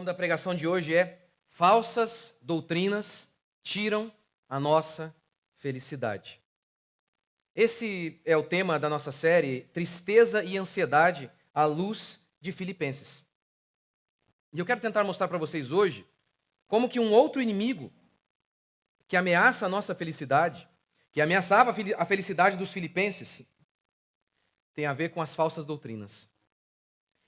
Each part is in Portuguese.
da pregação de hoje é: falsas doutrinas tiram a nossa felicidade. Esse é o tema da nossa série Tristeza e Ansiedade à luz de Filipenses. E eu quero tentar mostrar para vocês hoje como que um outro inimigo que ameaça a nossa felicidade, que ameaçava a felicidade dos filipenses, tem a ver com as falsas doutrinas.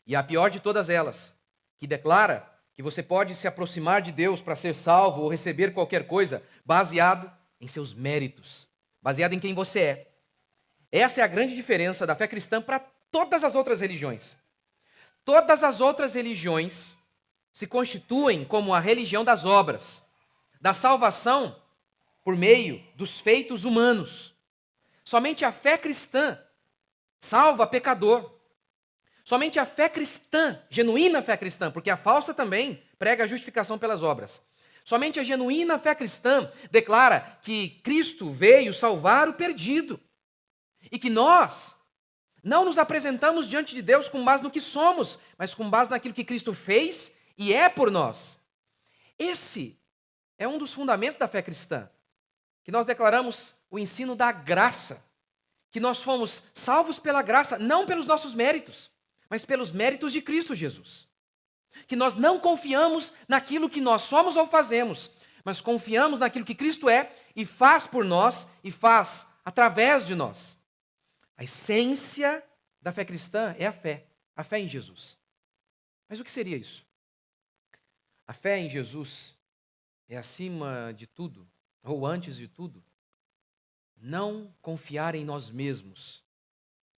E a pior de todas elas, que declara que você pode se aproximar de Deus para ser salvo ou receber qualquer coisa baseado em seus méritos, baseado em quem você é. Essa é a grande diferença da fé cristã para todas as outras religiões. Todas as outras religiões se constituem como a religião das obras, da salvação por meio dos feitos humanos. Somente a fé cristã salva pecador. Somente a fé cristã, genuína fé cristã, porque a falsa também prega a justificação pelas obras. Somente a genuína fé cristã declara que Cristo veio salvar o perdido. E que nós não nos apresentamos diante de Deus com base no que somos, mas com base naquilo que Cristo fez e é por nós. Esse é um dos fundamentos da fé cristã, que nós declaramos o ensino da graça, que nós fomos salvos pela graça, não pelos nossos méritos, mas pelos méritos de Cristo Jesus. Que nós não confiamos naquilo que nós somos ou fazemos, mas confiamos naquilo que Cristo é e faz por nós e faz através de nós. A essência da fé cristã é a fé em Jesus. Mas o que seria isso? A fé em Jesus é, acima de tudo, ou antes de tudo, não confiar em nós mesmos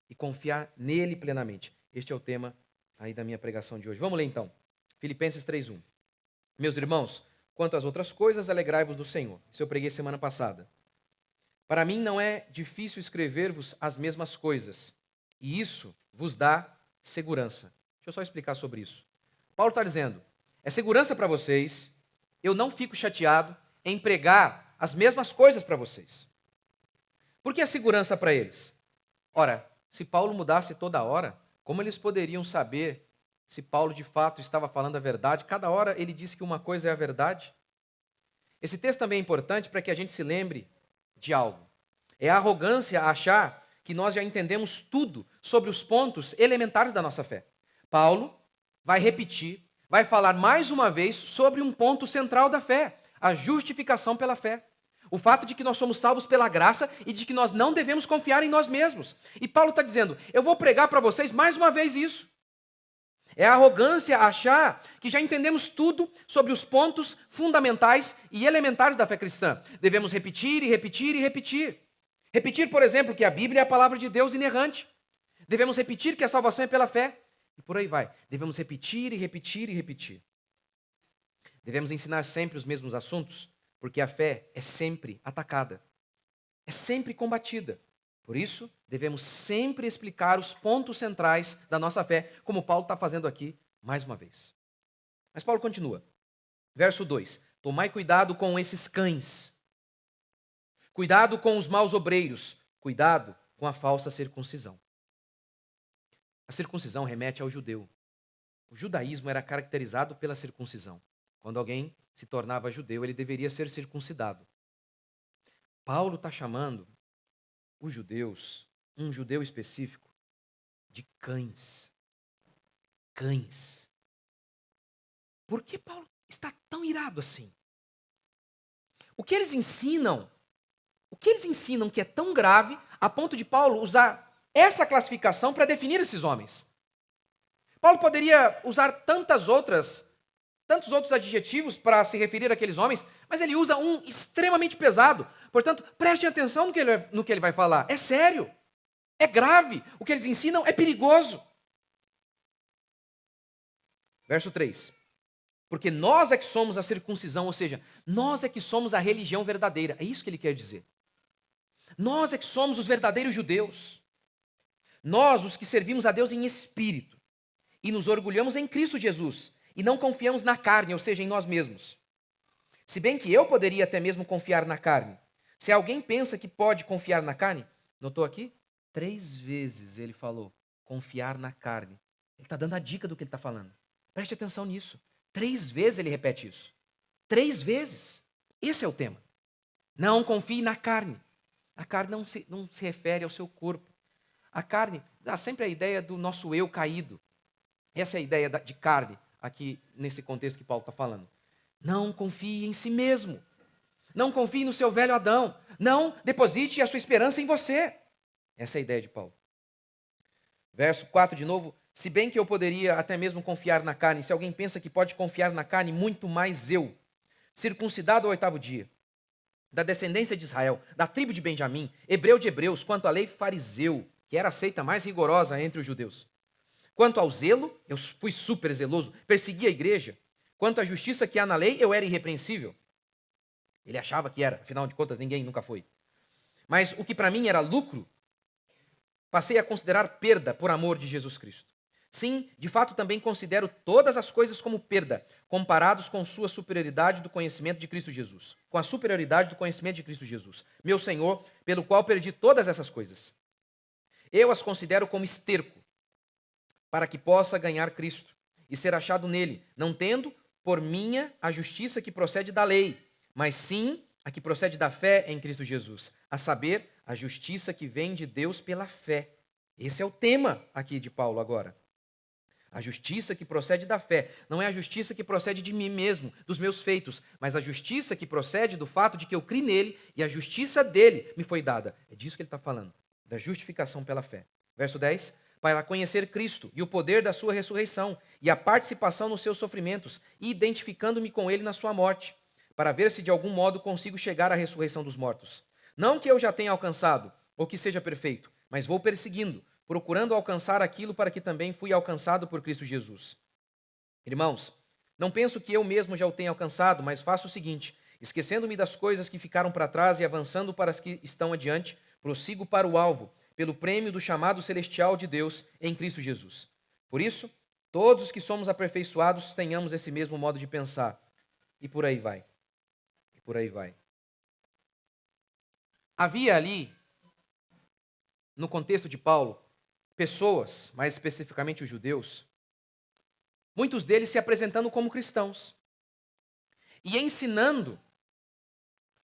e confiar nele plenamente. Este é o tema aí da minha pregação de hoje. Vamos ler então. Filipenses 3:1. Meus irmãos, quanto às outras coisas, alegrai-vos do Senhor. Isso eu preguei semana passada. Para mim não é difícil escrever-vos as mesmas coisas, e isso vos dá segurança. Deixa eu só explicar sobre isso. Paulo está dizendo, é segurança para vocês, eu não fico chateado em pregar as mesmas coisas para vocês. Por que é segurança para eles? Ora, se Paulo mudasse toda hora, como eles poderiam saber se Paulo de fato estava falando a verdade? Cada hora ele disse que uma coisa é a verdade. Esse texto também é importante para que a gente se lembre de algo. É a arrogância achar que nós já entendemos tudo sobre os pontos elementares da nossa fé. Paulo vai repetir, vai falar mais uma vez sobre um ponto central da fé, a justificação pela fé. O fato de que nós somos salvos pela graça e de que nós não devemos confiar em nós mesmos. E Paulo está dizendo, eu vou pregar para vocês mais uma vez isso. É a arrogância achar que já entendemos tudo sobre os pontos fundamentais e elementares da fé cristã. Devemos repetir e repetir e repetir. Repetir, por exemplo, que a Bíblia é a palavra de Deus inerrante. Devemos repetir que a salvação é pela fé. E por aí vai. Devemos repetir e repetir e repetir. Devemos ensinar sempre os mesmos assuntos, porque a fé é sempre atacada. É sempre combatida. Por isso, devemos sempre explicar os pontos centrais da nossa fé, como Paulo está fazendo aqui mais uma vez. Mas Paulo continua. Verso 2. Tomai cuidado com esses cães. Cuidado com os maus obreiros. Cuidado com a falsa circuncisão. A circuncisão remete ao judeu. O judaísmo era caracterizado pela circuncisão. Quando alguém se tornava judeu, ele deveria ser circuncidado. Paulo está chamando os judeus, um judeu específico, de cães. Cães. Por que Paulo está tão irado assim? O que eles ensinam que é tão grave a ponto de Paulo usar essa classificação para definir esses homens? Paulo poderia usar tantos outros adjetivos para se referir àqueles homens, mas ele usa um extremamente pesado. Portanto, prestem atenção no que ele vai falar. É sério, é grave. O que eles ensinam é perigoso. Verso 3. Porque nós é que somos a circuncisão, ou seja, nós é que somos a religião verdadeira. É isso que ele quer dizer. Nós é que somos os verdadeiros judeus. Nós, os que servimos a Deus em espírito e nos orgulhamos em Cristo Jesus e não confiamos na carne, ou seja, em nós mesmos. Se bem que eu poderia até mesmo confiar na carne. Se alguém pensa que pode confiar na carne, notou aqui? 3 vezes ele falou confiar na carne. Ele está dando a dica do que ele está falando. Preste atenção nisso. 3 vezes ele repete isso. 3 vezes. Esse é o tema. Não confie na carne. A carne não se refere ao seu corpo. A carne dá sempre a ideia do nosso eu caído. Essa é a ideia de carne aqui nesse contexto que Paulo está falando. Não confie em si mesmo. Não confie no seu velho Adão. Não deposite a sua esperança em você. Essa é a ideia de Paulo. Verso 4 de novo. Se bem que eu poderia até mesmo confiar na carne, se alguém pensa que pode confiar na carne, muito mais eu. Circuncidado ao 8º dia, da descendência de Israel, da tribo de Benjamim, hebreu de hebreus, quanto à lei fariseu, que era a seita mais rigorosa entre os judeus. Quanto ao zelo, eu fui super zeloso, persegui a igreja. Quanto à justiça que há na lei, eu era irrepreensível. Ele achava que era, afinal de contas, ninguém nunca foi. Mas o que para mim era lucro, passei a considerar perda por amor de Jesus Cristo. Sim, de fato também considero todas as coisas como perda, comparados com sua superioridade do conhecimento de Cristo Jesus. Com a superioridade do conhecimento de Cristo Jesus, meu Senhor, pelo qual perdi todas essas coisas. Eu as considero como esterco, para que possa ganhar Cristo e ser achado nele, não tendo por minha a justiça que procede da lei, mas sim a que procede da fé em Cristo Jesus, a saber, a justiça que vem de Deus pela fé. Esse é o tema aqui de Paulo agora. A justiça que procede da fé. Não é a justiça que procede de mim mesmo, dos meus feitos, mas a justiça que procede do fato de que eu criei nele e a justiça dele me foi dada. É disso que ele está falando, da justificação pela fé. Verso 10. Para conhecer Cristo e o poder da sua ressurreição e a participação nos seus sofrimentos, e identificando-me com ele na sua morte, para ver se de algum modo consigo chegar à ressurreição dos mortos. Não que eu já tenha alcançado, ou que seja perfeito, mas vou perseguindo, procurando alcançar aquilo para que também fui alcançado por Cristo Jesus. Irmãos, não penso que eu mesmo já o tenha alcançado, mas faço o seguinte, esquecendo-me das coisas que ficaram para trás e avançando para as que estão adiante, prossigo para o alvo, pelo prêmio do chamado celestial de Deus em Cristo Jesus. Por isso, todos os que somos aperfeiçoados tenhamos esse mesmo modo de pensar. E por aí vai. E por aí vai. Havia ali, no contexto de Paulo, pessoas, mais especificamente os judeus, muitos deles se apresentando como cristãos e ensinando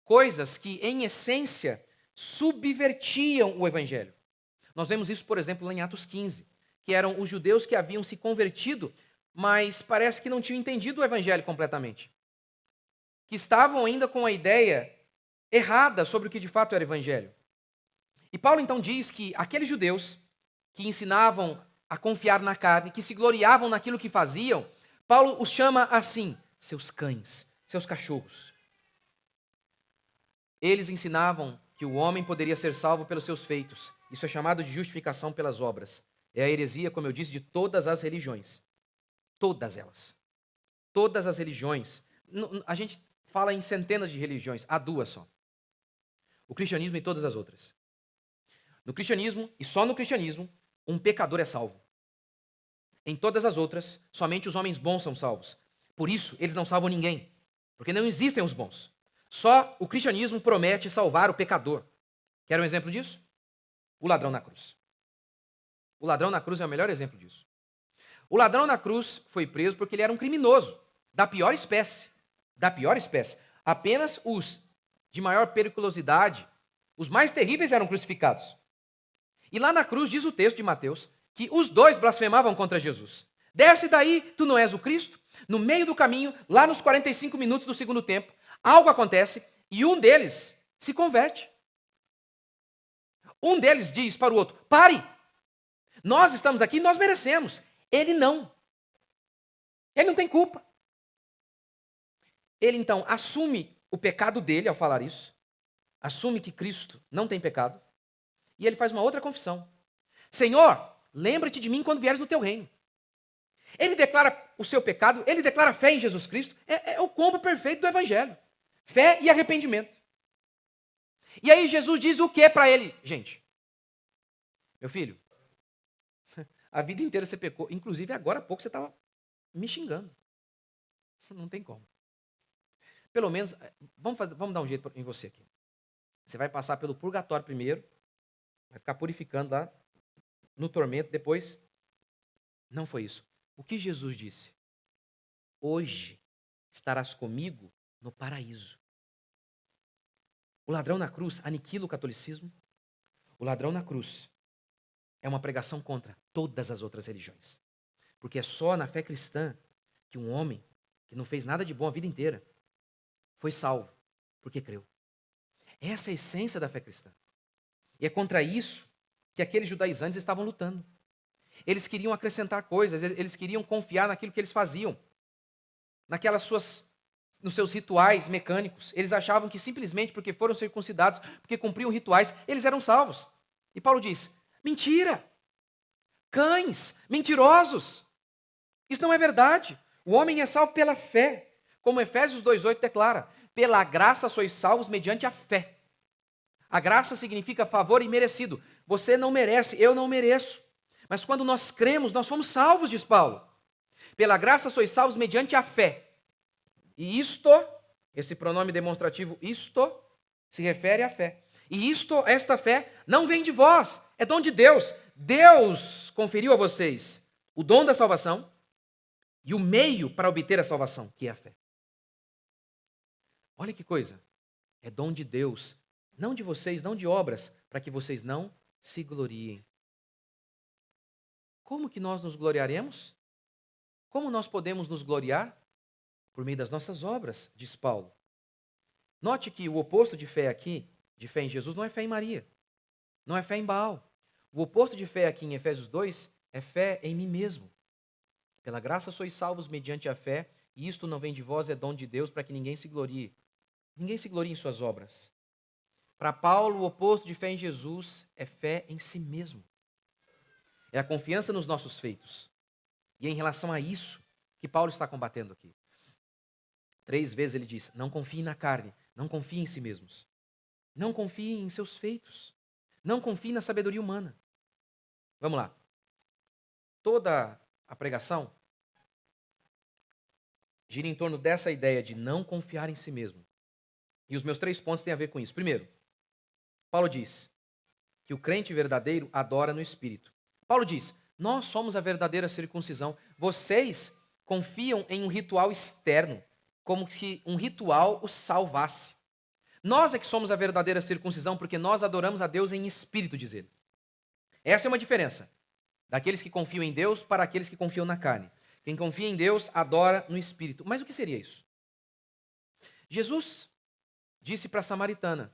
coisas que, em essência, subvertiam o evangelho. Nós vemos isso, por exemplo, lá em Atos 15, que eram os judeus que haviam se convertido, mas parece que não tinham entendido o evangelho completamente. Que estavam ainda com a ideia errada sobre o que de fato era o evangelho. E Paulo então diz que aqueles judeus que ensinavam a confiar na carne, que se gloriavam naquilo que faziam, Paulo os chama assim, seus cães, seus cachorros. Eles ensinavam que o homem poderia ser salvo pelos seus feitos. Isso é chamado de justificação pelas obras. É a heresia, como eu disse, de todas as religiões. Todas elas. Todas as religiões. A gente fala em centenas de religiões, há 2 só. O cristianismo e todas as outras. No cristianismo, e só no cristianismo, um pecador é salvo. Em todas as outras, somente os homens bons são salvos. Por isso, eles não salvam ninguém. Porque não existem os bons. Só o cristianismo promete salvar o pecador. Quer um exemplo disso? O ladrão na cruz. O ladrão na cruz é o melhor exemplo disso. O ladrão na cruz foi preso porque ele era um criminoso, da pior espécie. Da pior espécie. Apenas os de maior periculosidade, os mais terríveis eram crucificados. E lá na cruz diz o texto de Mateus que os 2 blasfemavam contra Jesus. Desce daí, tu não és o Cristo. No meio do caminho, lá nos 45 minutos do segundo tempo, algo acontece e um deles se converte. Um deles diz para o outro, pare, nós estamos aqui, nós merecemos. Ele não. Ele não tem culpa. Ele então assume o pecado dele ao falar isso, assume que Cristo não tem pecado, e ele faz uma outra confissão. Senhor, lembra-te de mim quando vieres no teu reino. Ele declara o seu pecado, ele declara fé em Jesus Cristo, é o combo perfeito do evangelho. Fé e arrependimento. E aí Jesus diz o que para ele? Gente, meu filho, a vida inteira você pecou, inclusive agora há pouco você estava me xingando. Não tem como. Pelo menos, vamos dar um jeito em você aqui. Você vai passar pelo purgatório primeiro, vai ficar purificando lá no tormento depois. Não foi isso. O que Jesus disse? hoje estarás comigo no paraíso. O ladrão na cruz aniquila o catolicismo. O ladrão na cruz é uma pregação contra todas as outras religiões. Porque é só na fé cristã que um homem que não fez nada de bom a vida inteira foi salvo, porque creu. Essa é a essência da fé cristã. E é contra isso que aqueles judaizantes estavam lutando. Eles queriam acrescentar coisas, eles queriam confiar naquilo que eles faziam, nos seus rituais mecânicos. Eles achavam que simplesmente porque foram circuncidados, porque cumpriam rituais, eles eram salvos. E Paulo diz: mentira! Cães, mentirosos! Isso não é verdade. O homem é salvo pela fé. Como Efésios 2,8 declara: pela graça sois salvos mediante a fé. A graça significa favor imerecido. Você não merece, eu não mereço. Mas quando nós cremos, nós fomos salvos, diz Paulo. Pela graça sois salvos mediante a fé. E isto, esse pronome demonstrativo isto, se refere à fé. E esta fé não vem de vós, é dom de Deus. Deus conferiu a vocês o dom da salvação e o meio para obter a salvação, que é a fé. Olha que coisa. É dom de Deus, não de vocês, não de obras, para que vocês não se gloriem. Como que nós nos gloriaremos? Como nós podemos nos gloriar? Por meio das nossas obras, diz Paulo. Note que o oposto de fé aqui, de fé em Jesus, não é fé em Maria. Não é fé em Baal. O oposto de fé aqui em Efésios 2 é fé em mim mesmo. Pela graça sois salvos mediante a fé, e isto não vem de vós, é dom de Deus, para que ninguém se glorie. Ninguém se glorie em suas obras. Para Paulo, o oposto de fé em Jesus é fé em si mesmo. É a confiança nos nossos feitos. E é em relação a isso que Paulo está combatendo aqui. 3 vezes ele diz: não confiem na carne, não confiem em si mesmos. Não confiem em seus feitos. Não confiem na sabedoria humana. Vamos lá. Toda a pregação gira em torno dessa ideia de não confiar em si mesmo. E os meus 3 pontos têm a ver com isso. Primeiro, Paulo diz que o crente verdadeiro adora no Espírito. Paulo diz: nós somos a verdadeira circuncisão. Vocês confiam em um ritual externo, como se um ritual os salvasse. Nós é que somos a verdadeira circuncisão, porque nós adoramos a Deus em espírito, diz ele. Essa é uma diferença daqueles que confiam em Deus para aqueles que confiam na carne. Quem confia em Deus adora no espírito. Mas o que seria isso? Jesus disse para a samaritana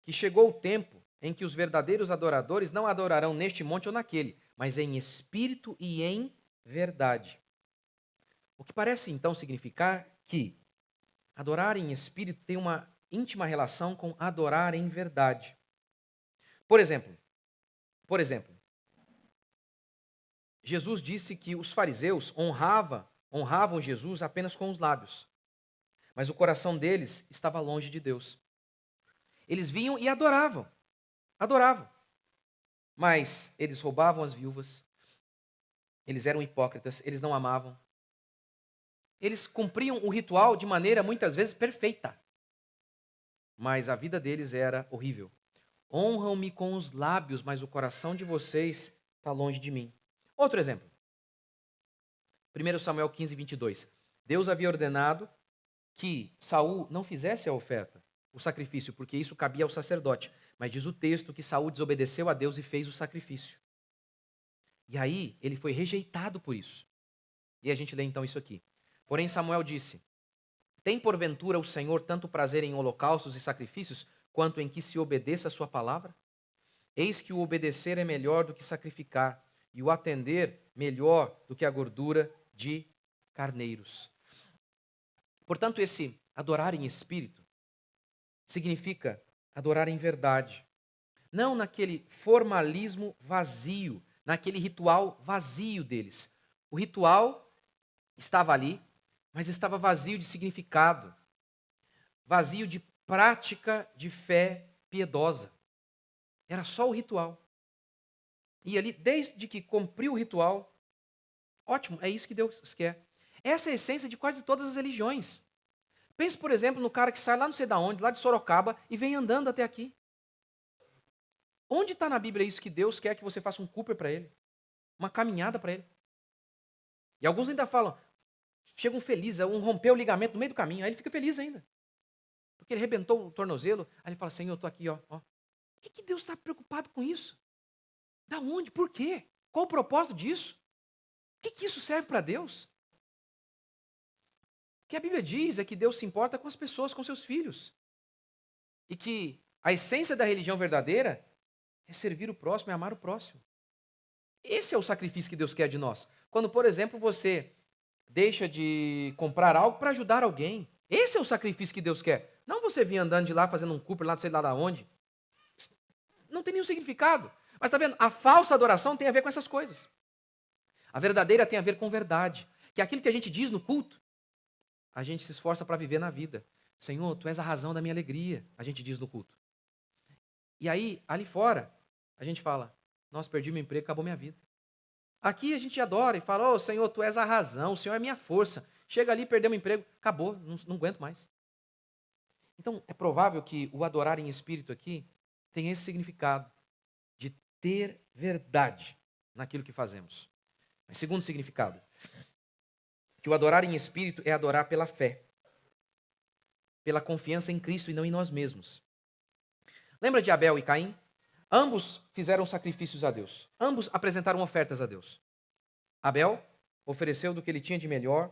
que chegou o tempo em que os verdadeiros adoradores não adorarão neste monte ou naquele, mas em espírito e em verdade. O que parece então significar que adorar em espírito tem uma íntima relação com adorar em verdade. Por exemplo, Jesus disse que os fariseus honravam Jesus apenas com os lábios, mas o coração deles estava longe de Deus. Eles vinham e adoravam, mas eles roubavam as viúvas, eles eram hipócritas, eles não amavam. Eles cumpriam o ritual de maneira muitas vezes perfeita, mas a vida deles era horrível. Honram-me com os lábios, mas o coração de vocês está longe de mim. Outro exemplo. 1 Samuel 15, 22. Deus havia ordenado que Saul não fizesse a oferta, o sacrifício, porque isso cabia ao sacerdote. Mas diz o texto que Saul desobedeceu a Deus e fez o sacrifício. E aí ele foi rejeitado por isso. E a gente lê então isso aqui. Porém Samuel disse: tem porventura o Senhor tanto prazer em holocaustos e sacrifícios, quanto em que se obedeça a sua palavra? Eis que o obedecer é melhor do que sacrificar, e o atender melhor do que a gordura de carneiros. Portanto, esse adorar em espírito significa adorar em verdade. Não naquele formalismo vazio, naquele ritual vazio deles. O ritual estava ali, mas estava vazio de significado, vazio de prática de fé piedosa. Era só o ritual. E ali, desde que cumpriu o ritual, ótimo, é isso que Deus quer. Essa é a essência de quase todas as religiões. Pense, por exemplo, no cara que sai lá não sei de onde, lá de Sorocaba, e vem andando até aqui. Onde está na Bíblia isso que Deus quer que você faça um Cooper para ele? Uma caminhada para ele? E alguns ainda falam: chegam felizes, rompeu o ligamento no meio do caminho, aí ele fica feliz ainda. Porque ele arrebentou o tornozelo, aí ele fala, Senhor, eu estou aqui, ó. Por que Deus está preocupado com isso? Da onde? Por quê? Qual o propósito disso? O que isso serve para Deus? O que a Bíblia diz é que Deus se importa com as pessoas, com seus filhos. E que a essência da religião verdadeira é servir o próximo, é amar o próximo. Esse é o sacrifício que Deus quer de nós. Quando, por exemplo, você deixa de comprar algo para ajudar alguém. Esse é o sacrifício que Deus quer. Não você vir andando de lá, fazendo um Cooper lá, não sei lá de onde. Não tem nenhum significado. Mas está vendo? A falsa adoração tem a ver com essas coisas. A verdadeira tem a ver com verdade. Que é aquilo que a gente diz no culto, a gente se esforça para viver na vida. Senhor, Tu és a razão da minha alegria, a gente diz no culto. E aí, ali fora, a gente fala, nossa, perdi meu emprego, acabou minha vida. Aqui a gente adora e fala, ô Senhor, Tu és a razão, o Senhor é a minha força. Chega ali, perdeu meu emprego, acabou, não aguento mais. Então, é provável que o adorar em espírito aqui tenha esse significado de ter verdade naquilo que fazemos. Mas segundo significado, que o adorar em espírito é adorar pela fé, pela confiança em Cristo e não em nós mesmos. Lembra de Abel e Caim? Ambos fizeram sacrifícios a Deus. Ambos apresentaram ofertas a Deus. Abel ofereceu do que ele tinha de melhor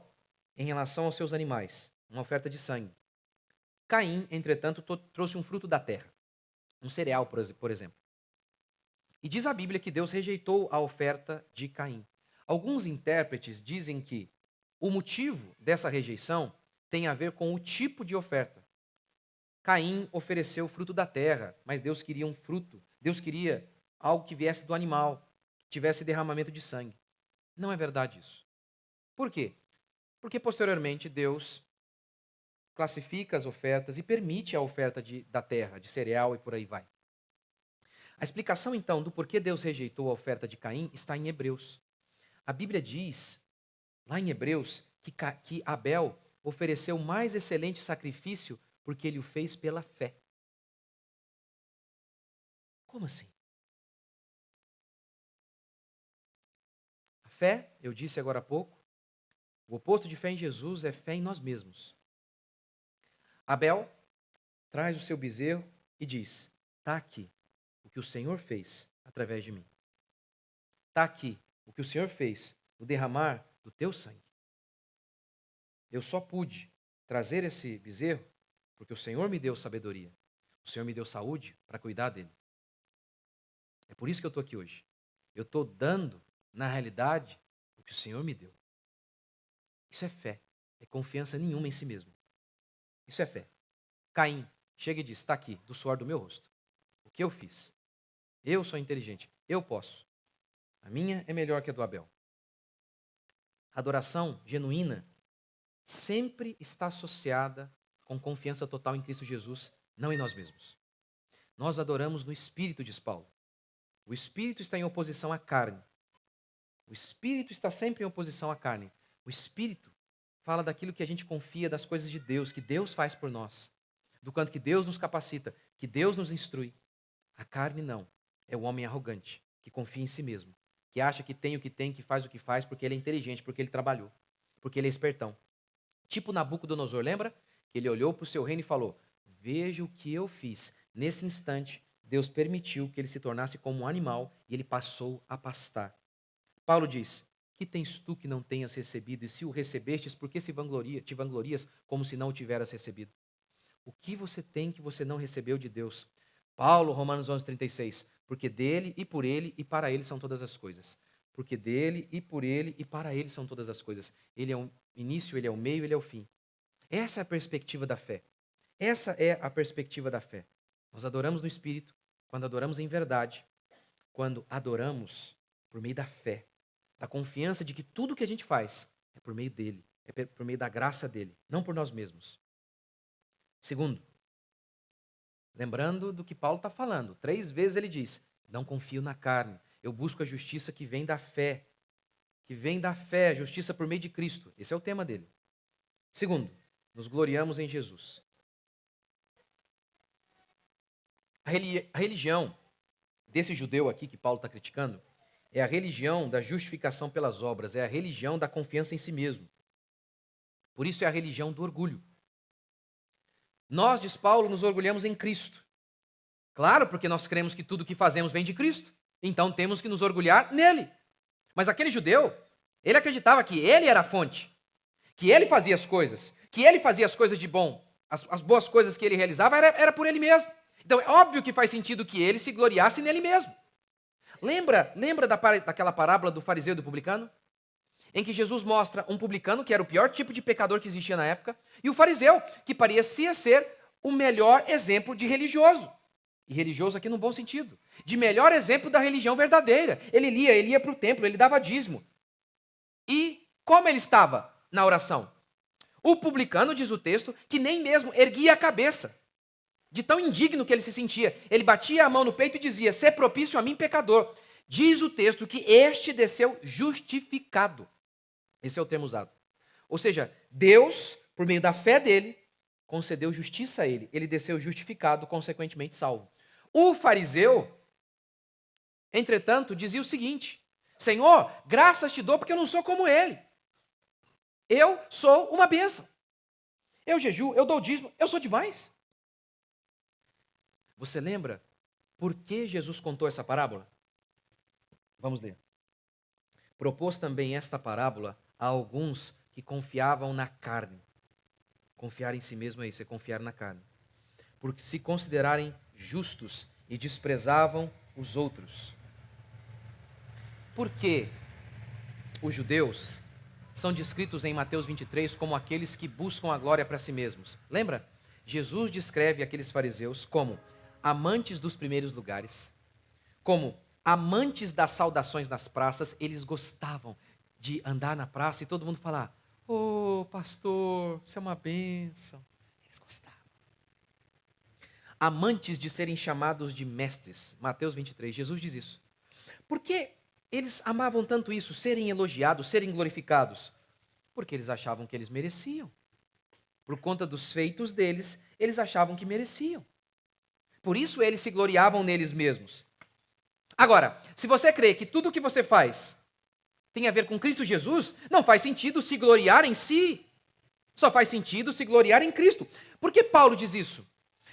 em relação aos seus animais, uma oferta de sangue. Caim, entretanto, trouxe um fruto da terra, um cereal, por exemplo. E diz a Bíblia que Deus rejeitou a oferta de Caim. Alguns intérpretes dizem que o motivo dessa rejeição tem a ver com o tipo de oferta. Caim ofereceu fruto da terra, mas Deus queria um fruto. Deus queria algo que viesse do animal, que tivesse derramamento de sangue. Não é verdade isso. Por quê? Porque posteriormente Deus classifica as ofertas e permite a oferta da terra, de cereal e por aí vai. A explicação então do porquê Deus rejeitou a oferta de Caim está em Hebreus. A Bíblia diz, lá em Hebreus, que Abel ofereceu o mais excelente sacrifício porque ele o fez pela fé. Como assim? A fé, eu disse agora há pouco, o oposto de fé em Jesus é fé em nós mesmos. Abel traz o seu bezerro e diz, está aqui o que o Senhor fez através de mim. Está aqui o que o Senhor fez no derramar do teu sangue. Eu só pude trazer esse bezerro porque o Senhor me deu sabedoria. O Senhor me deu saúde para cuidar dele. É por isso que eu estou aqui hoje. Eu estou dando, na realidade, o que o Senhor me deu. Isso é fé. É confiança nenhuma em si mesmo. Isso é fé. Caim chega e diz, está aqui, do suor do meu rosto. O que eu fiz? Eu sou inteligente. Eu posso. A minha é melhor que a do Abel. A adoração genuína sempre está associada com confiança total em Cristo Jesus, não em nós mesmos. Nós adoramos no Espírito, diz Paulo. O Espírito está em oposição à carne. O Espírito está sempre em oposição à carne. O Espírito fala daquilo que a gente confia, das coisas de Deus, que Deus faz por nós. Do quanto que Deus nos capacita, que Deus nos instrui. A carne não. É o homem arrogante, que confia em si mesmo. Que acha que tem o que tem, que faz o que faz, porque ele é inteligente, porque ele trabalhou. Porque ele é espertão. Tipo Nabucodonosor, lembra? Que ele olhou para o seu reino e falou, veja o que eu fiz. Nesse instante, Deus permitiu que ele se tornasse como um animal e ele passou a pastar. Paulo diz, que tens tu que não tenhas recebido? E se o recebestes, por que te vanglorias como se não o tiveras recebido? O que você tem que você não recebeu de Deus? Paulo, Romanos 11:36, porque dele e por ele e para ele são todas as coisas. Porque dele e por ele e para ele são todas as coisas. Ele é o início, ele é o meio, ele é o fim. Essa é a perspectiva da fé. Essa é a perspectiva da fé. Nós adoramos no Espírito, quando adoramos em verdade, quando adoramos por meio da fé, da confiança de que tudo que a gente faz é por meio dele, é por meio da graça dele, não por nós mesmos. Segundo, lembrando do que Paulo está falando, 3 vezes ele diz, não confio na carne, eu busco a justiça que vem da fé, a justiça por meio de Cristo. Esse é o tema dele. Segundo, nos gloriamos em Jesus. A religião desse judeu aqui que Paulo está criticando é a religião da justificação pelas obras, é a religião da confiança em si mesmo. Por isso é a religião do orgulho. Nós, diz Paulo, nos orgulhamos em Cristo. Claro, porque nós cremos que tudo que fazemos vem de Cristo. Então temos que nos orgulhar nele. Mas aquele judeu, ele acreditava que ele era a fonte, que ele fazia as coisas, que ele fazia as coisas de bom, as boas coisas que ele realizava era por ele mesmo. Então é óbvio que faz sentido que ele se gloriasse nele mesmo. Lembra daquela parábola do fariseu e do publicano? Em que Jesus mostra um publicano, que era o pior tipo de pecador que existia na época, e o fariseu, que parecia ser o melhor exemplo de religioso. E religioso aqui no bom sentido. De melhor exemplo da religião verdadeira. Ele ia para o templo, ele dava dízimo. E como ele estava na oração? O publicano, diz o texto, que nem mesmo erguia a cabeça. De tão indigno que ele se sentia. Ele batia a mão no peito e dizia, "Sê propício a mim, pecador." Diz o texto que este desceu justificado. Esse é o termo usado. Ou seja, Deus, por meio da fé dele, concedeu justiça a ele. Ele desceu justificado, consequentemente salvo. O fariseu, entretanto, dizia o seguinte, "Senhor, graças te dou porque eu não sou como ele. Eu sou uma bênção. Eu jejuo, eu dou dízimo, eu sou demais." Você lembra por que Jesus contou essa parábola? Vamos ler. Propôs também esta parábola a alguns que confiavam na carne. Confiar em si mesmo é isso, é confiar na carne. Porque se considerarem justos e desprezavam os outros. Por que os judeus são descritos em Mateus 23 como aqueles que buscam a glória para si mesmos? Lembra? Jesus descreve aqueles fariseus como amantes dos primeiros lugares, como amantes das saudações nas praças. Eles gostavam de andar na praça e todo mundo falar, "Ô, pastor, você é uma bênção." Eles gostavam. Amantes de serem chamados de mestres. Mateus 23, Jesus diz isso. Por que eles amavam tanto isso, serem elogiados, serem glorificados? Porque eles achavam que eles mereciam. Por conta dos feitos deles, eles achavam que mereciam. Por isso eles se gloriavam neles mesmos. Agora, se você crê que tudo o que você faz tem a ver com Cristo Jesus, não faz sentido se gloriar em si. Só faz sentido se gloriar em Cristo. Por que Paulo diz isso?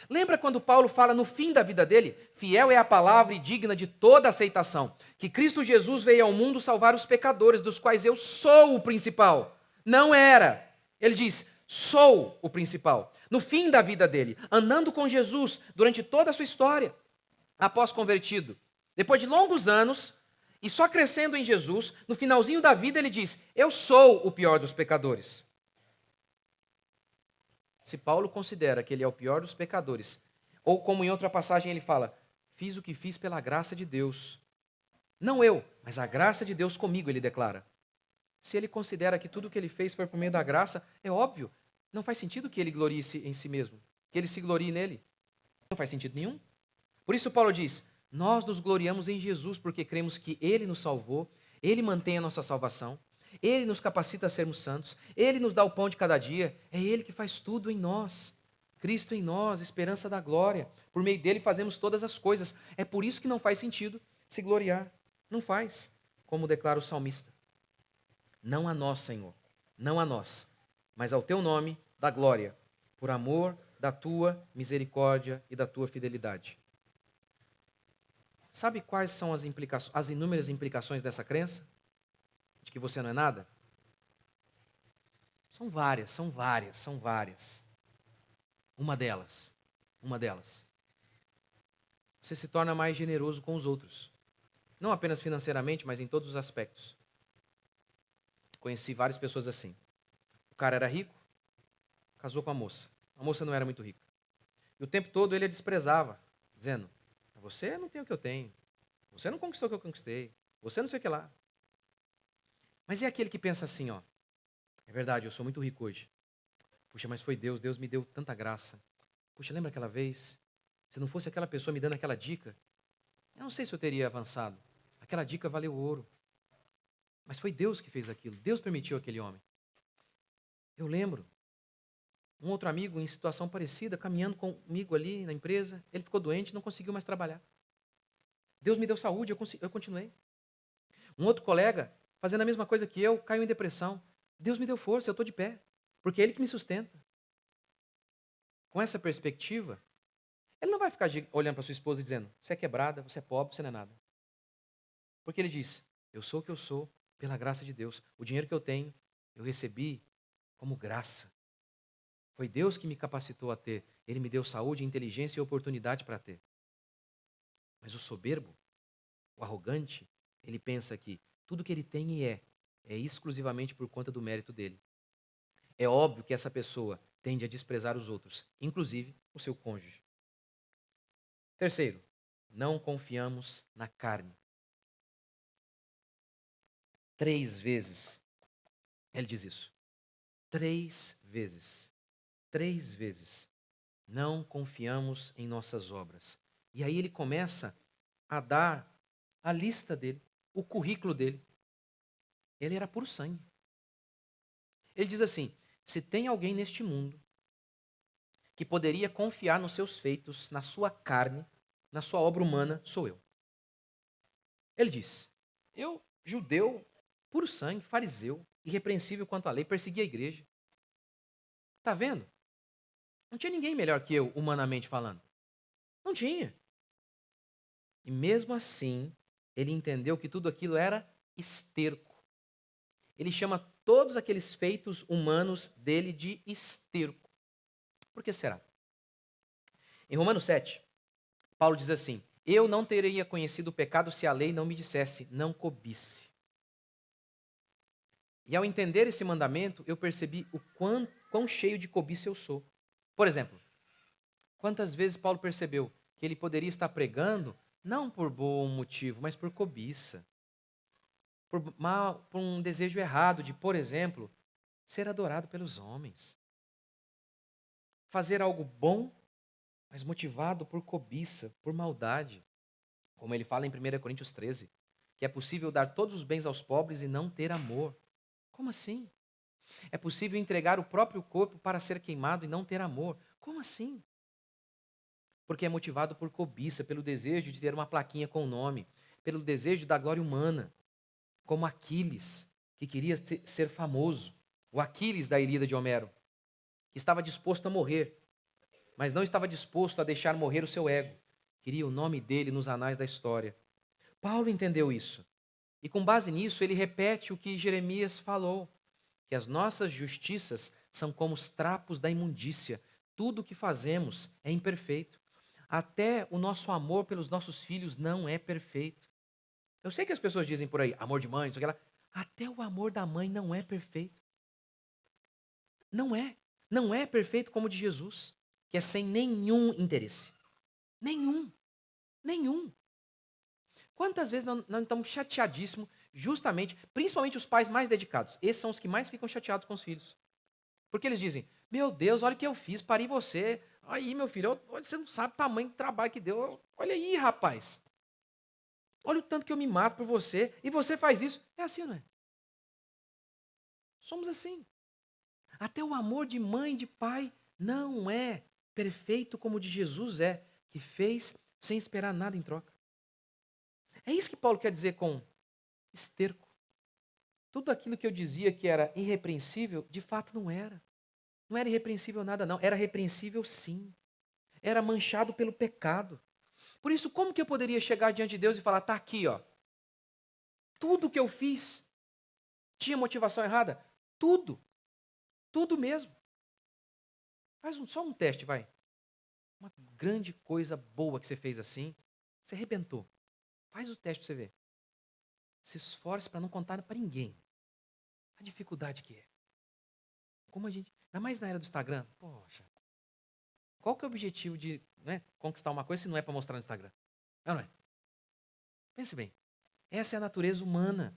Lembra quando Paulo fala no fim da vida dele? "Fiel é a palavra e digna de toda aceitação, que Cristo Jesus veio ao mundo salvar os pecadores, dos quais eu sou o principal." Não era. Ele diz, "Sou o principal." No fim da vida dele, andando com Jesus durante toda a sua história, após convertido, depois de longos anos, e só crescendo em Jesus, no finalzinho da vida ele diz, "Eu sou o pior dos pecadores." Se Paulo considera que ele é o pior dos pecadores, ou como em outra passagem ele fala, "Fiz o que fiz pela graça de Deus." Não eu, mas a graça de Deus comigo, ele declara. Se ele considera que tudo o que ele fez foi por meio da graça, é óbvio, não faz sentido que ele glorie-se em si mesmo, que ele se glorie nele. Não faz sentido nenhum. Por isso Paulo diz, "Nós nos gloriamos em Jesus porque cremos que ele nos salvou, ele mantém a nossa salvação, ele nos capacita a sermos santos, ele nos dá o pão de cada dia, é ele que faz tudo em nós. Cristo em nós, esperança da glória. Por meio dele fazemos todas as coisas." É por isso que não faz sentido se gloriar. Não faz, como declara o salmista. "Não a nós, Senhor, não a nós, mas ao teu nome dá glória, por amor da tua misericórdia e da tua fidelidade." Sabe quais são as inúmeras implicações dessa crença? De que você não é nada? São várias, são várias, são várias. Uma delas, você se torna mais generoso com os outros. Não apenas financeiramente, mas em todos os aspectos. Conheci várias pessoas assim. O cara era rico, casou com a moça. A moça não era muito rica. E o tempo todo ele a desprezava, dizendo, "Você não tem o que eu tenho. Você não conquistou o que eu conquistei. Você não sei o que lá." Mas é aquele que pensa assim, ó, "É verdade, eu sou muito rico hoje. Puxa, mas foi Deus, Deus me deu tanta graça. Puxa, lembra aquela vez? Se não fosse aquela pessoa me dando aquela dica, eu não sei se eu teria avançado. Aquela dica valeu ouro. Mas foi Deus que fez aquilo. Deus permitiu aquele homem." Eu lembro, um outro amigo em situação parecida, caminhando comigo ali na empresa, ele ficou doente, não conseguiu mais trabalhar. Deus me deu saúde, eu continuei. Um outro colega, fazendo a mesma coisa que eu, caiu em depressão. Deus me deu força, eu estou de pé. Porque é Ele que me sustenta. Com essa perspectiva, Ele não vai ficar olhando para sua esposa e dizendo, você é quebrada, você é pobre, você não é nada. Porque Ele diz, eu sou o que eu sou pela graça de Deus. O dinheiro que eu tenho, eu recebi como graça. Foi Deus que me capacitou a ter. Ele me deu saúde, inteligência e oportunidade para ter. Mas o soberbo, o arrogante, ele pensa que tudo que ele tem e é exclusivamente por conta do mérito dele. É óbvio que essa pessoa tende a desprezar os outros, inclusive o seu cônjuge. Terceiro, não confiamos na carne. 3 vezes ele diz isso. 3 vezes. 3 vezes. Não confiamos em nossas obras. E aí ele começa a dar a lista dele, o currículo dele. Ele era puro sangue. Ele diz assim: se tem alguém neste mundo que poderia confiar nos seus feitos, na sua carne, na sua obra humana, sou eu. Ele diz: eu, judeu, puro sangue, fariseu, irrepreensível quanto à lei, persegui a igreja. Está vendo? Não tinha ninguém melhor que eu, humanamente falando. Não tinha. E mesmo assim, ele entendeu que tudo aquilo era esterco. Ele chama todos aqueles feitos humanos dele de esterco. Por que será? Em Romanos 7, Paulo diz assim: eu não teria conhecido o pecado se a lei não me dissesse, não cobice. E ao entender esse mandamento, eu percebi o quão cheio de cobiça eu sou. Por exemplo, quantas vezes Paulo percebeu que ele poderia estar pregando não por bom motivo, mas por cobiça. Por um desejo errado de, por exemplo, ser adorado pelos homens. Fazer algo bom, mas motivado por cobiça, por maldade. Como ele fala em 1 Coríntios 13, que é possível dar todos os bens aos pobres e não ter amor. Como assim? É possível entregar o próprio corpo para ser queimado e não ter amor. Como assim? Porque é motivado por cobiça, pelo desejo de ter uma plaquinha com o nome, pelo desejo da glória humana, como Aquiles, que queria ser famoso, o Aquiles da Ilíada de Homero, que estava disposto a morrer, mas não estava disposto a deixar morrer o seu ego, queria o nome dele nos anais da história. Paulo entendeu isso, e com base nisso ele repete o que Jeremias falou, que as nossas justiças são como os trapos da imundícia, tudo o que fazemos é imperfeito. Até o nosso amor pelos nossos filhos não é perfeito. Eu sei que as pessoas dizem por aí, amor de mãe, não sei o que lá. Até o amor da mãe não é perfeito. Não é. Não é perfeito como o de Jesus, que é sem nenhum interesse. Nenhum. Nenhum. Quantas vezes nós estamos chateadíssimos, justamente, principalmente os pais mais dedicados. Esses são os que mais ficam chateados com os filhos. Porque eles dizem, meu Deus, olha o que eu fiz, parei você. Aí, meu filho, você não sabe o tamanho do trabalho que deu. Olha aí, rapaz. Olha o tanto que eu me mato por você, e você faz isso. É assim, não é? Somos assim. Até o amor de mãe e de pai não é perfeito como o de Jesus é, que fez sem esperar nada em troca. É isso que Paulo quer dizer com esterco. Tudo aquilo que eu dizia que era irrepreensível, de fato não era. Não era irrepreensível nada, não. Era repreensível, sim. Era manchado pelo pecado. Por isso, como que eu poderia chegar diante de Deus e falar, tá aqui, ó. Tudo que eu fiz tinha motivação errada? Tudo. Tudo mesmo. Faz só um teste, vai. Uma grande coisa boa que você fez assim, você arrebentou. Faz o teste para você ver. Se esforce para não contar para ninguém. A dificuldade que é. Como a gente, ainda mais na era do Instagram, poxa. Qual que é o objetivo de, né, conquistar uma coisa se não é para mostrar no Instagram? Não é? Pense bem. Essa é a natureza humana.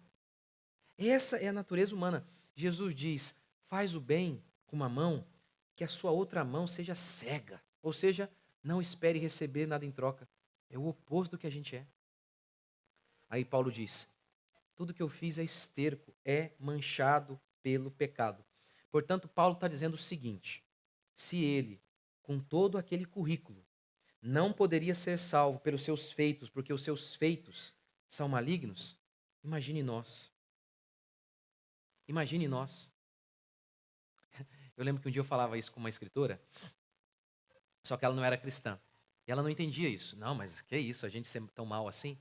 Essa é a natureza humana. Jesus diz: faz o bem com uma mão, que a sua outra mão seja cega. Ou seja, não espere receber nada em troca. É o oposto do que a gente é. Aí Paulo diz: tudo que eu fiz é esterco, é manchado pelo pecado. Portanto, Paulo está dizendo o seguinte: se ele, com todo aquele currículo, não poderia ser salvo pelos seus feitos, porque os seus feitos são malignos, imagine nós. Imagine nós. Eu lembro que um dia eu falava isso com uma escritora, só que ela não era cristã. E ela não entendia isso. Não, mas que isso, a gente ser tão mal assim?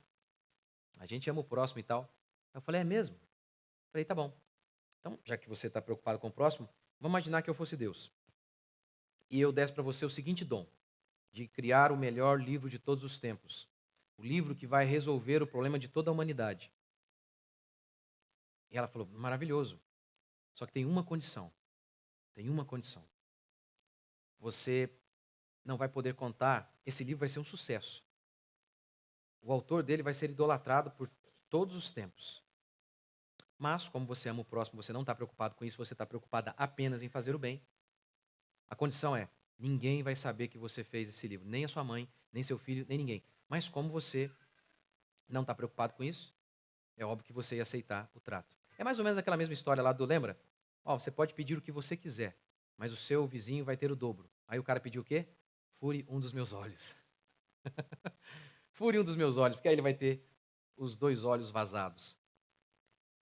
A gente ama o próximo e tal. Eu falei, é mesmo? Eu falei, tá bom. Então, já que você está preocupado com o próximo, vamos imaginar que eu fosse Deus. E eu desse para você o seguinte dom, de criar o melhor livro de todos os tempos. O livro que vai resolver o problema de toda a humanidade. E ela falou, maravilhoso. Só que tem uma condição. Tem uma condição. Você não vai poder contar, esse livro vai ser um sucesso. O autor dele vai ser idolatrado por todos os tempos. Mas, como você ama o próximo, você não está preocupado com isso, você está preocupada apenas em fazer o bem. A condição é, ninguém vai saber que você fez esse livro. Nem a sua mãe, nem seu filho, nem ninguém. Mas como você não está preocupado com isso, é óbvio que você ia aceitar o trato. É mais ou menos aquela mesma história lá do, lembra? Ó, você pode pedir o que você quiser, mas o seu vizinho vai ter o dobro. Aí o cara pediu o quê? Fure um dos meus olhos. Fure um dos meus olhos, porque aí ele vai ter os 2 olhos vazados.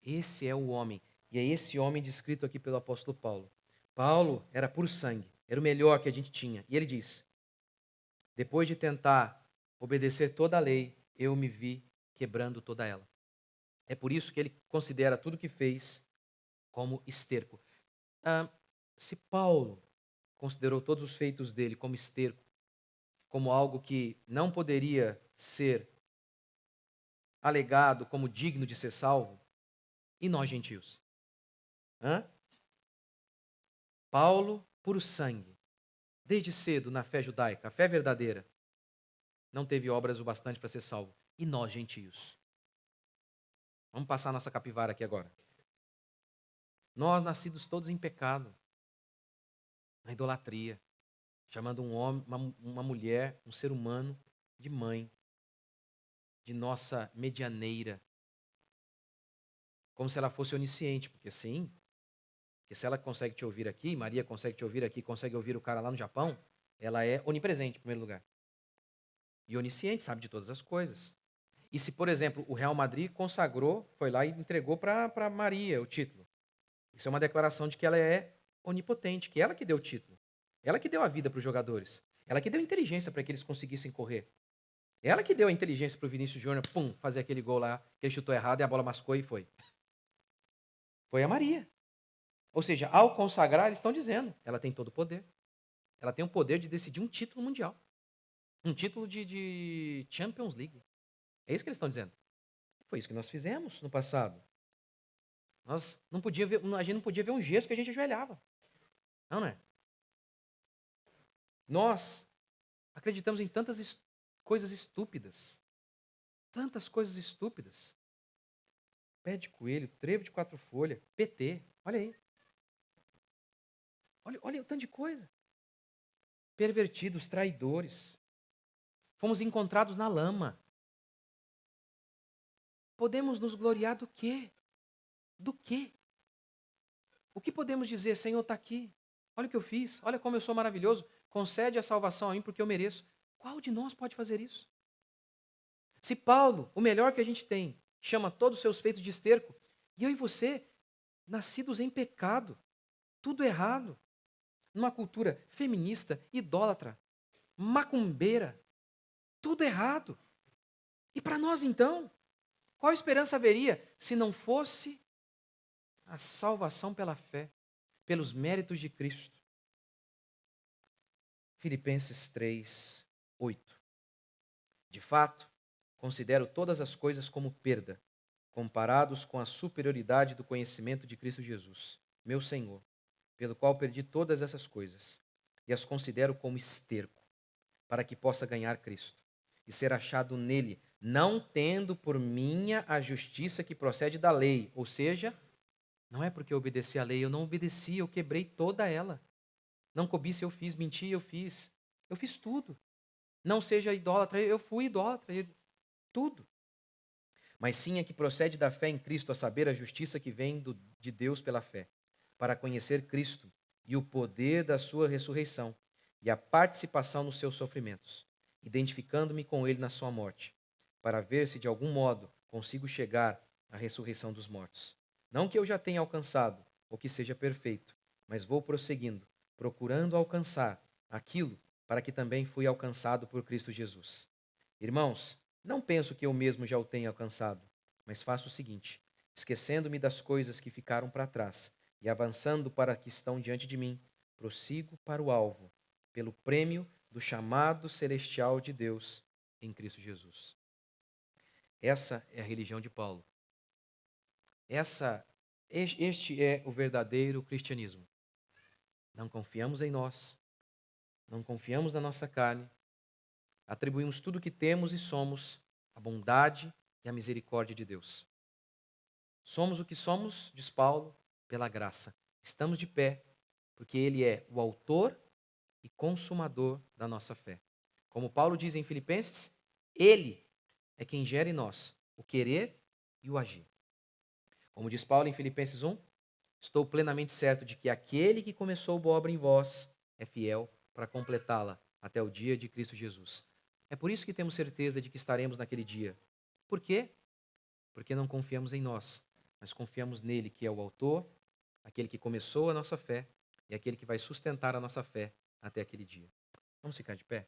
Esse é o homem. E é esse homem descrito aqui pelo apóstolo Paulo. Paulo era puro sangue, era o melhor que a gente tinha. E ele diz: depois de tentar obedecer toda a lei, eu me vi quebrando toda ela. É por isso que ele considera tudo que fez como esterco. Se Paulo considerou todos os feitos dele como esterco, como algo que não poderia ser alegado como digno de ser salvo, e nós, gentios? Paulo, puro sangue, desde cedo na fé judaica, a fé verdadeira, não teve obras o bastante para ser salvo. E nós, gentios? Vamos passar a nossa capivara aqui agora. Nós, nascidos todos em pecado, na idolatria, chamando um homem, uma mulher, um ser humano, de mãe, de nossa medianeira, como se ela fosse onisciente, porque sim, porque se ela consegue te ouvir aqui, Maria consegue te ouvir aqui, consegue ouvir o cara lá no Japão, ela é onipresente, em primeiro lugar. E onisciente, sabe de todas as coisas. E se, por exemplo, o Real Madrid consagrou, foi lá e entregou para Maria o título. Isso é uma declaração de que ela é onipotente, que ela que deu o título. Ela que deu a vida para os jogadores. Ela que deu inteligência para que eles conseguissem correr. Ela que deu a inteligência para o Vinícius Júnior, fazer aquele gol lá, que ele chutou errado e a bola mascou e foi. Foi a Maria. Ou seja, ao consagrar, eles estão dizendo, ela tem todo o poder. Ela tem o poder de decidir um título mundial. Um título de Champions League. É isso que eles estão dizendo. Foi isso que nós fizemos no passado. Nós não podia ver, a gente não podia ver um gesso que a gente ajoelhava. Não, não é? Nós acreditamos em tantas coisas estúpidas. Tantas coisas estúpidas. Pé de coelho, trevo de 4 folhas, PT. Olha aí. Olha o tanto de coisa. Pervertidos, traidores. Fomos encontrados na lama. Podemos nos gloriar do quê? Do quê? O que podemos dizer? Senhor, está aqui. Olha o que eu fiz. Olha como eu sou maravilhoso. Concede a salvação a mim porque eu mereço. Qual de nós pode fazer isso? Se Paulo, o melhor que a gente tem, chama todos os seus feitos de esterco, e eu e você, nascidos em pecado, tudo errado, numa cultura feminista, idólatra, macumbeira, tudo errado. E para nós então, qual esperança haveria se não fosse a salvação pela fé, pelos méritos de Cristo? Filipenses 3, 8. De fato, considero todas as coisas como perda, comparados com a superioridade do conhecimento de Cristo Jesus, meu Senhor, pelo qual perdi todas essas coisas, e as considero como esterco, para que possa ganhar Cristo, e ser achado nele, não tendo por minha a justiça que procede da lei, ou seja, não é porque eu obedeci à lei, eu não obedeci, eu quebrei toda ela. Não cobiça, eu fiz, menti, eu fiz tudo. Não seja idólatra, eu fui idólatra, tudo. Mas sim a que procede da fé em Cristo, a saber, a justiça que vem de Deus pela fé, para conhecer Cristo e o poder da sua ressurreição e a participação nos seus sofrimentos, identificando-me com ele na sua morte, para ver se de algum modo consigo chegar à ressurreição dos mortos. Não que eu já tenha alcançado ou que seja perfeito, mas vou prosseguindo, procurando alcançar aquilo para que também fui alcançado por Cristo Jesus. Irmãos, não penso que eu mesmo já o tenha alcançado, mas faço o seguinte: esquecendo-me das coisas que ficaram para trás e avançando para que estão diante de mim, prossigo para o alvo, pelo prêmio do chamado celestial de Deus em Cristo Jesus. Essa é a religião de Paulo. Este é o verdadeiro cristianismo. Não confiamos em nós, não confiamos na nossa carne, atribuímos tudo o que temos e somos à bondade e à misericórdia de Deus. Somos o que somos, diz Paulo, pela graça. Estamos de pé, porque Ele é o autor e consumador da nossa fé. Como Paulo diz em Filipenses, Ele é quem gera em nós o querer e o agir. Como diz Paulo em Filipenses 1, estou plenamente certo de que aquele que começou boa obra em vós é fiel para completá-la até o dia de Cristo Jesus. É por isso que temos certeza de que estaremos naquele dia. Por quê? Porque não confiamos em nós, mas confiamos nele, que é o autor, aquele que começou a nossa fé e aquele que vai sustentar a nossa fé até aquele dia. Vamos ficar de pé?